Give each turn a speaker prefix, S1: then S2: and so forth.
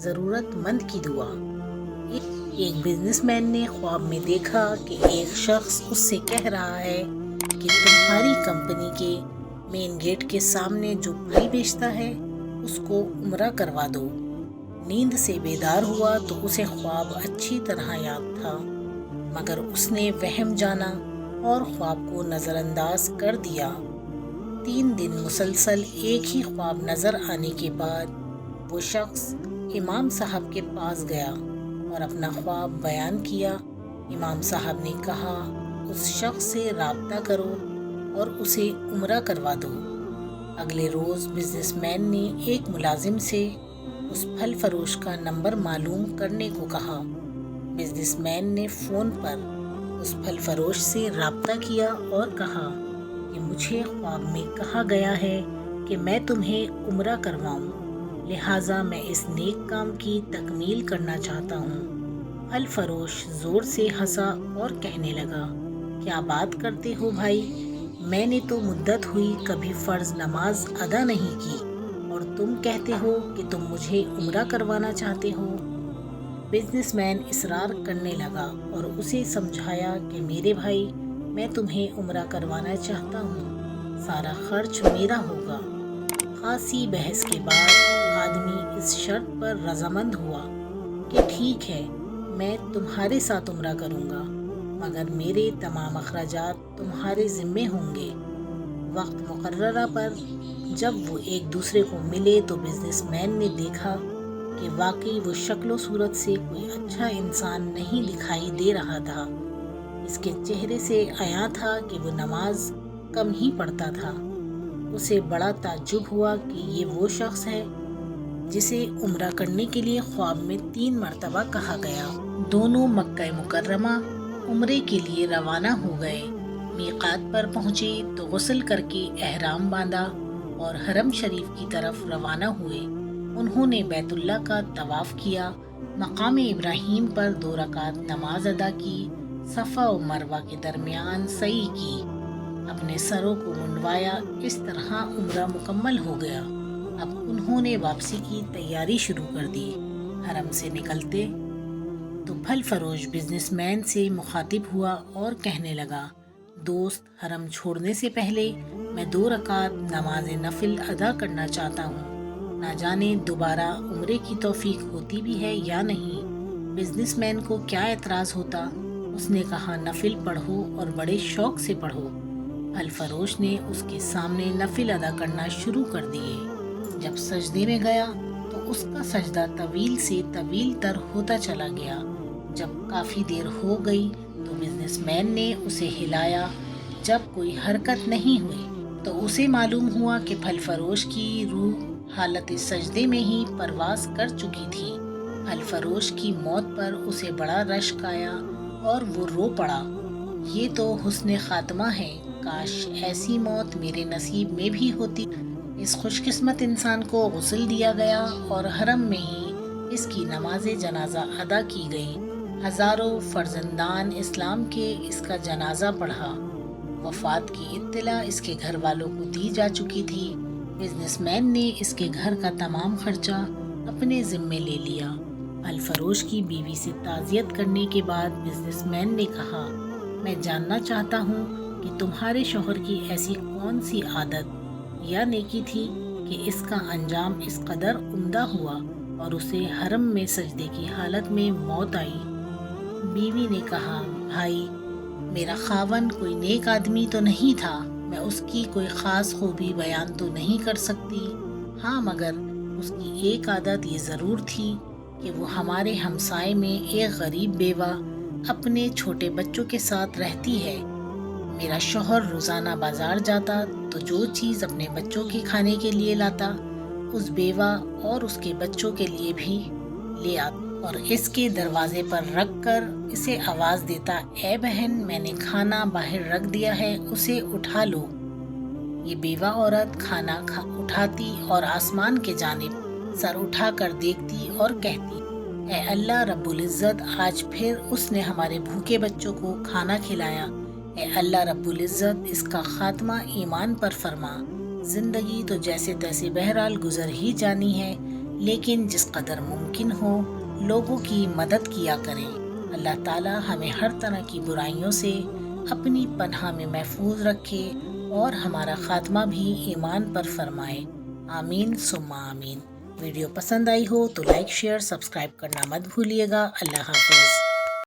S1: ضرورت مند کی دعا۔ ایک بزنس مین نے خواب میں دیکھا کہ ایک شخص اس سے کہہ رہا ہے کہ تمہاری کمپنی کے مین گیٹ کے سامنے جو پھل بیچتا ہے اس کو عمرہ کروا دو۔ نیند سے بیدار ہوا تو اسے خواب اچھی طرح یاد تھا، مگر اس نے وہم جانا اور خواب کو نظر انداز کر دیا۔ 3 دن مسلسل ایک ہی خواب نظر آنے کے بعد وہ شخص امام صاحب کے پاس گیا اور اپنا خواب بیان کیا۔ امام صاحب نے کہا، اس شخص سے رابطہ کرو اور اسے عمرہ کروا دو۔ اگلے روز بزنس مین نے ایک ملازم سے اس پھل فروش کا نمبر معلوم کرنے کو کہا۔ بزنس مین نے فون پر اس پھل فروش سے رابطہ کیا اور کہا کہ مجھے خواب میں کہا گیا ہے کہ میں تمہیں عمرہ کرواؤں، لہٰذا میں اس نیک کام کی تکمیل کرنا چاہتا ہوں۔ پھل فروش زور سے ہنسا اور کہنے لگا، کیا بات کرتے ہو بھائی، میں نے تو مدت ہوئی کبھی فرض نماز ادا نہیں کی اور تم کہتے ہو کہ تم مجھے عمرہ کروانا چاہتے ہو۔ بزنس مین اصرار کرنے لگا اور اسے سمجھایا کہ میرے بھائی، میں تمہیں عمرہ کروانا چاہتا ہوں، سارا خرچ میرا ہوگا۔ خاصی بحث کے بعد آدمی اس شرط پر رضامند ہوا کہ ٹھیک ہے، میں تمہارے ساتھ عمرہ کروں گا، مگر میرے تمام اخراجات تمہارے ذمے ہوں گے۔ وقت مقررہ پر جب وہ ایک دوسرے کو ملے تو بزنس مین نے دیکھا کہ واقعی وہ شکل و صورت سے کوئی اچھا انسان نہیں دکھائی دے رہا تھا۔ اس کے چہرے سے عیاں تھا کہ وہ نماز کم ہی پڑھتا تھا۔ اسے بڑا تعجب ہوا کہ یہ وہ شخص ہے جسے عمرہ کرنے کے لیے خواب میں 3 مرتبہ کہا گیا۔ دونوں مکہ مکرمہ عمرے کے لیے روانہ ہو گئے۔ میقات پر پہنچے تو غسل کر کے احرام باندھا اور حرم شریف کی طرف روانہ ہوئے۔ انہوں نے بیت اللہ کا طواف کیا، مقام ابراہیم پر 2 رکعت نماز ادا کی، صفا و مروہ کے درمیان سعی کی، اپنے سروں کو منڈوایا۔ اس طرح عمرہ مکمل ہو گیا۔ اب انہوں نے واپسی کی تیاری شروع کر دی۔ حرم سے نکلتے تو پھل فروش بزنس مین سے مخاطب ہوا اور کہنے لگا، دوست، حرم چھوڑنے سے پہلے میں 2 رکعت نماز نفل ادا کرنا چاہتا ہوں، نہ جانے دوبارہ عمرے کی توفیق ہوتی بھی ہے یا نہیں۔ بزنس مین کو کیا اعتراض ہوتا؟ اس نے کہا، نفل پڑھو اور بڑے شوق سے پڑھو۔ پھل فروش نے اس کے سامنے نفل ادا کرنا شروع کر دیے۔ جب سجدے میں گیا تو اس کا سجدہ طویل سے طویل تر ہوتا چلا گیا۔ جب کافی دیر ہو گئی تو بزنس مین نے اسے ہلایا۔ جب کوئی حرکت نہیں ہوئی تو اسے معلوم ہوا کہ پھل فروش کی روح حالت سجدے میں ہی پرواز کر چکی تھی۔ پھل فروش کی موت پر اسے بڑا رشک آیا اور وہ رو پڑا، یہ تو حسن خاتمہ ہے، کاش ایسی موت میرے نصیب میں بھی ہوتی۔ اس خوش قسمت انسان کو غسل دیا گیا اور حرم میں ہی اس کی نماز جنازہ ادا کی گئی۔ ہزاروں فرزندان اسلام کے اس کا جنازہ پڑھا۔ وفات کی اطلاع اس کے گھر والوں کو دی جا چکی تھی۔ بزنس مین نے اس کے گھر کا تمام خرچہ اپنے ذمے لے لیا۔ پھل فروش کی بیوی سے تعزیت کرنے کے بعد بزنس مین نے کہا، میں جاننا چاہتا ہوں کہ تمہارے شوہر کی ایسی کون سی عادت یا نیکی تھی کہ اس کا انجام اس قدر عمدہ ہوا اور اسے حرم میں سجدے کی حالت میں موت آئی۔ بیوی نے کہا، بھائی، میرا خاوند کوئی نیک آدمی تو نہیں تھا، میں اس کی کوئی خاص خوبی بیان تو نہیں کر سکتی، ہاں مگر اس کی ایک عادت یہ ضرور تھی کہ وہ ہمارے ہمسائے میں ایک غریب بیوہ اپنے چھوٹے بچوں کے ساتھ رہتی ہے۔ میرا شوہر روزانہ بازار جاتا تو جو چیز اپنے بچوں کے کھانے کے لیے لاتا اس بیوہ اور اس کے بچوں کے لیے بھی لے آتا اور اس کے دروازے پر رکھ کر اسے آواز دیتا، اے بہن، میں نے کھانا باہر رکھ دیا ہے، اسے اٹھا لو۔ یہ بیوہ عورت کھانا اٹھاتی اور آسمان کے جانب سر اٹھا کر دیکھتی اور کہتی، اے اللہ رب العزت، آج پھر اس نے ہمارے بھوکے بچوں کو کھانا کھلایا۔ اے اللہ رب العزت، اس کا خاتمہ ایمان پر فرما۔ زندگی تو جیسے تیسے بہرحال گزر ہی جانی ہے، لیکن جس قدر ممکن ہو لوگوں کی مدد کیا کریں۔ اللہ تعالی ہمیں ہر طرح کی برائیوں سے اپنی پناہ میں محفوظ رکھے اور ہمارا خاتمہ بھی ایمان پر فرمائے، آمین ثم آمین۔ ویڈیو پسند آئی ہو تو لائک، شیئر، سبسکرائب کرنا مت بھولیے گا۔ اللہ حافظ۔